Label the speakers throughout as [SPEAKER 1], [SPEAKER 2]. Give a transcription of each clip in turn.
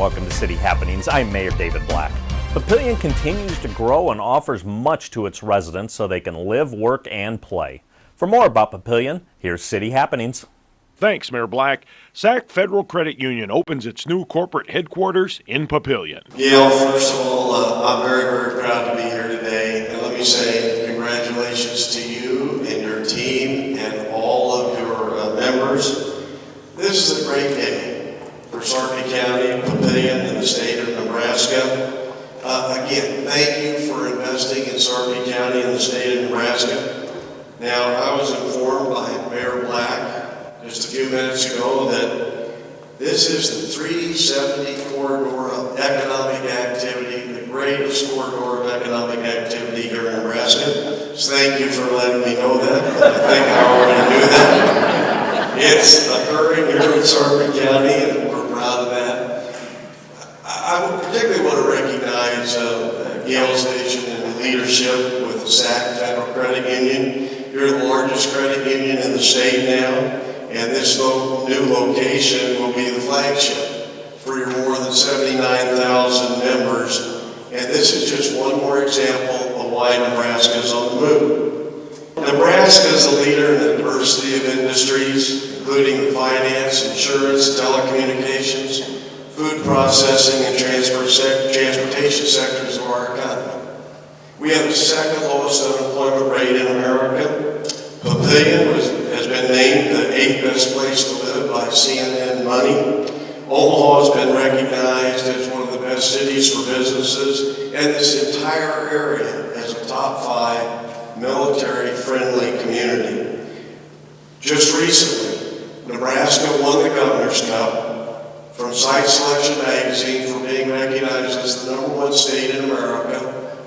[SPEAKER 1] welcome to City Happenings. I'm Mayor David Black. Papillion continues to grow and offers much to its residents so they can live, work, and play. For more about Papillion, here's City Happenings.
[SPEAKER 2] Thanks, Mayor Black. SAC Federal Credit Union opens its new corporate headquarters in Papillion.
[SPEAKER 3] Gail, first of all, I'm very, very proud to be here today. And let me say congratulations to you and your team and all of your members. This is a great day for Sarpy County, Papillion, and the state of Nebraska. Again, thank you for investing in Sarpy County and the state of Nebraska. Now, I was informed by Mayor Black just a few minutes ago that this is the 370 corridor of economic activity, the greatest corridor of economic activity here in Nebraska. So thank you for letting me know that. I think I already knew that. It's occurring here in Sarpy County, and we're proud of that. I would particularly want to recognize Gail's vision and leadership with the SAC Federal Credit Union. You're the largest credit union in the state now, and this new location will be the flagship for your more than 79,000 members. And this is just one more example of why Nebraska is on the move. Nebraska is a leader in the diversity of industries, including the finance, insurance, telecommunications, food processing, and transportation sectors of our economy. We have the second lowest unemployment rate in America. Papillion has been named the 8th best place to live by CNN Money. Omaha has been recognized as one of the best cities for businesses, and this entire area as a top 5 military-friendly community. Just recently, Nebraska won the Governor's Cup from Site Selection Magazine for being recognized as the #1 state in America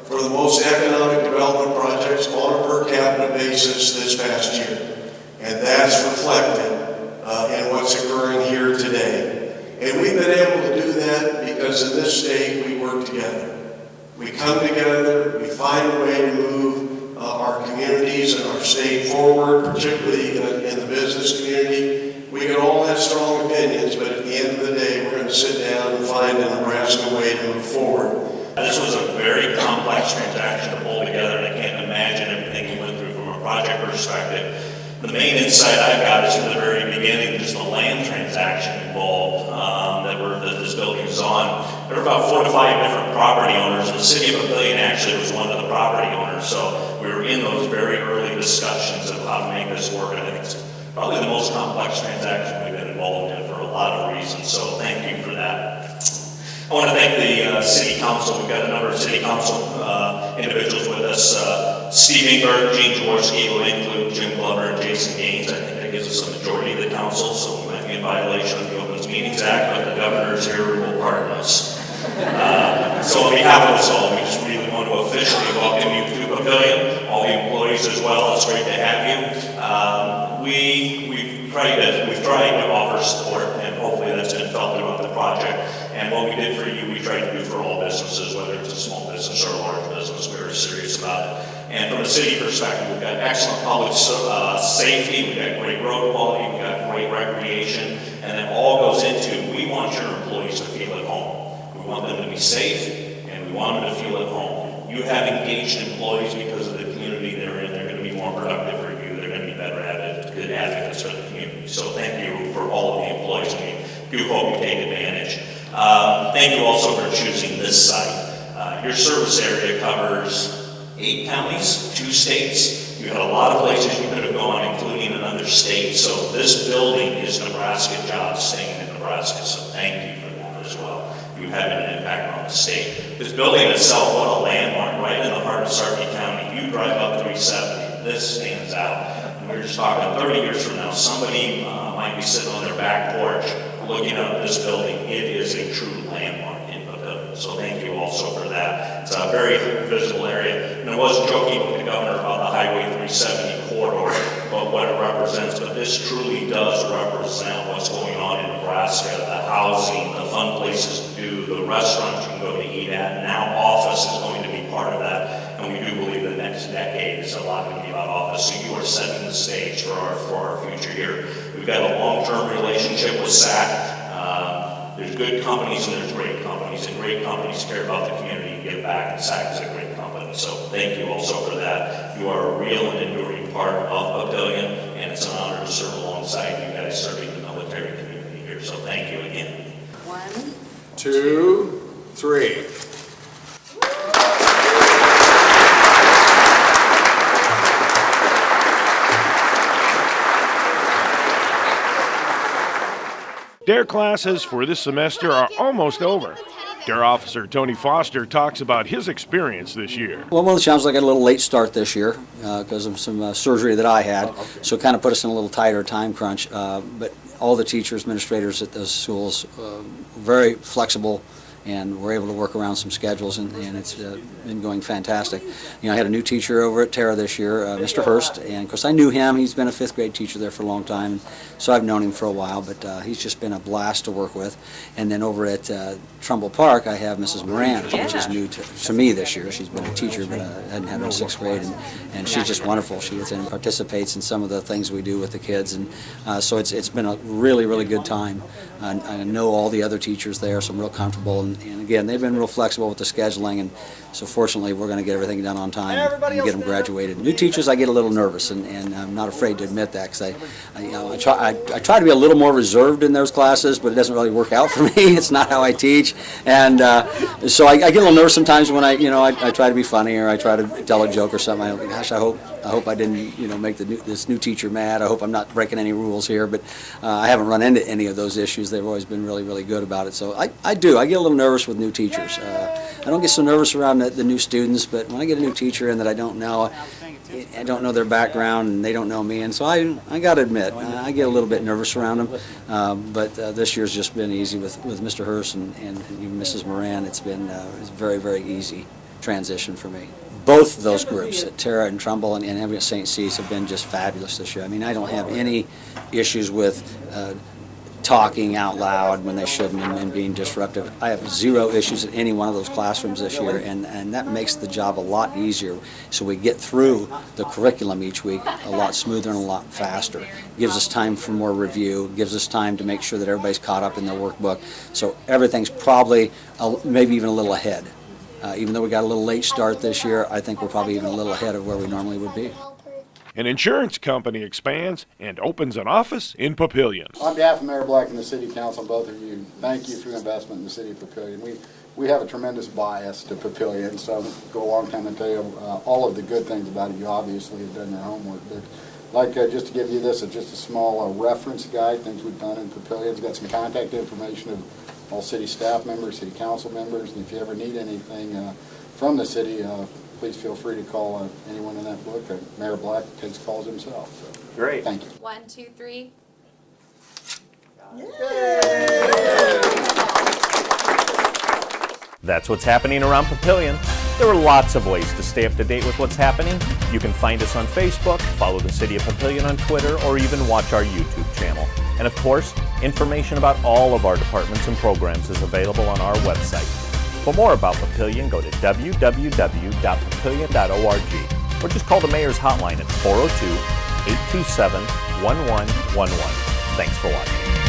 [SPEAKER 3] for the most economic development projects on a per capita basis this past year. And that's reflected in what's occurring here today. And we've been able to do that because in this state we work together. We come together, we find a way to move our communities and our state forward, particularly in the business community. We can all have strong opinions, but at the end of the day, we're going to sit down and find a Nebraska way to move forward.
[SPEAKER 4] This was a very complex transaction to pull together, and I can't imagine everything you went through from a project perspective. The main insight I've got is from the very beginning, just the land transaction involved that this building is on. There were about 4 to 5 different property owners, and the city of Papillion actually was one of the property owners, so we were in those very early discussions of how to make this work, and I think it's probably the most complex transaction we've been involved in for a lot of reasons, so thank you for that. I want to thank the City Council. We've got a number of City Council individuals with us. Steve Ingber, Gene Jaworski, who include Jim Glover and Jason Gaines. I think that gives us a majority of the council, so we might be in violation of the Open Meetings Act, but the governors here will pardon us. So on behalf of us all, we just really want to officially welcome you to Papillion, all the employees as well. It's great to have you. We've tried to offer support, and hopefully that's been felt throughout the project. And what we did for you, we tried to do for all businesses, whether it's a small business or a large business. We were serious about it. And from a city perspective, we've got excellent public safety, we've got great road quality, we've got great recreation, and it all goes into, we want your employees to feel at home. We want them to be safe, and we want them to feel at home. You have engaged employees because of the community they're in. They're going to be more productive for you. They're going to be better good advocates for the community. So thank you for all of the employees, and we do hope you take advantage. Thank you also for choosing this site. Your service area covers 8 counties, 2 states. You had a lot of places you could have gone, including another state. So this building is Nebraska jobs staying in Nebraska. So thank you for that as well. You have an impact on the state. This building itself, what a landmark, right in the heart of Sarpy County. You drive up 370. This stands out. And we're just talking 30 years from now, somebody might be sitting on their back porch looking out at this building. It is a true landmark in Papillion. So thank you also for that. It's a very visible area. And I was joking with the governor about the Highway 370 corridor, about what it represents, but this truly does represent what's going on in Nebraska, the housing, the fun places to do, the restaurants you can go to eat at. Now office is going to be part of that, and we do believe the next decade is a lot going to be about office. So you are setting the stage for our future here. We've got a long-term relationship with SAC. There's good companies and there's great companies, and great companies care about the community and give back, and SAC is a great company. So thank you also for that. You are a real and enduring part of Papillion, and it's an honor to serve alongside you guys serving the military community here. So thank you again.
[SPEAKER 5] 1,
[SPEAKER 6] 2, 3.
[SPEAKER 2] DARE classes for this semester are almost over. DARE Officer Tony Foster talks about his experience this year.
[SPEAKER 7] Well, one of the challenges, I got a little late start this year because of some surgery that I had, so it kind of put us in a little tighter time crunch. But all the teachers, administrators at those schools, very flexible, and we're able to work around some schedules, and it's been going fantastic. You know, I had a new teacher over at Terra this year, Mr. Hurst, and of course I knew him. He's been a 5th grade teacher there for a long time, so I've known him for a while, but he's just been a blast to work with. And then over at Trumbull Park, I have Mrs. Moran, which is new to me this year. She's been a teacher, but I hadn't had her in 6th grade, and she's just wonderful. She gets in and participates in some of the things we do with the kids, and so it's been a really, really good time. I know all the other teachers there, so I'm real comfortable, and again, they've been real flexible with the scheduling, and so fortunately we're going to get everything done on time and get them graduated. New teachers, I get a little nervous, and I'm not afraid to admit that, because I try to be a little more reserved in those classes, but it doesn't really work out for me. It's not how I teach, and so I get a little nervous sometimes when I try to be funny, or I try to tell a joke or something. I'm like, gosh, I hope I didn't make this new teacher mad. I hope I'm not breaking any rules here, but I haven't run into any of those issues. They've always been really, really good about it. So I get a little nervous with new teachers. I don't get so nervous around the new students, but when I get a new teacher in that I don't know their background and they don't know me, and so I got to admit, I get a little bit nervous around them. But this year's just been easy with Mr. Hurst and even Mrs. Moran. It's been it's very, very easy transition for me. Both of those groups, at Terra and Trumbull and Evansville St. C's, have been just fabulous this year. I mean, I don't have any issues with talking out loud when they shouldn't and being disruptive. I have 0 issues in any one of those classrooms this year, and that makes the job a lot easier. So we get through the curriculum each week a lot smoother and a lot faster. It gives us time for more review, gives us time to make sure that everybody's caught up in their workbook. So everything's probably maybe even a little ahead. Even though we got a little late start this year, I think we're probably even a little ahead of where we normally would be.
[SPEAKER 2] An insurance company expands and opens an office in Papillion.
[SPEAKER 8] On behalf of Mayor Black and the City Council, both of you, thank you for your investment in the City of Papillion. We have a tremendous bias to Papillion, so I'll go a long time to tell you all of the good things about it. You obviously have done your homework. But just to give you this, it's just a small reference guide, things we've done in Papillion. It's got some contact information of all city staff members, city council members, and if you ever need anything from the city, please feel free to call anyone in that book. Mayor Black takes calls himself. So,
[SPEAKER 6] Great.
[SPEAKER 8] thank you.
[SPEAKER 5] 1, 2, 3.
[SPEAKER 1] That's what's happening around Papillion. There are lots of ways to stay up to date with what's happening. You can find us on Facebook, follow the City of Papillion on Twitter, or even watch our YouTube channel. And of course, information about all of our departments and programs is available on our website. For more about Papillion, go to www.papillion.org or just call the Mayor's hotline at 402-827-1111. Thanks for watching.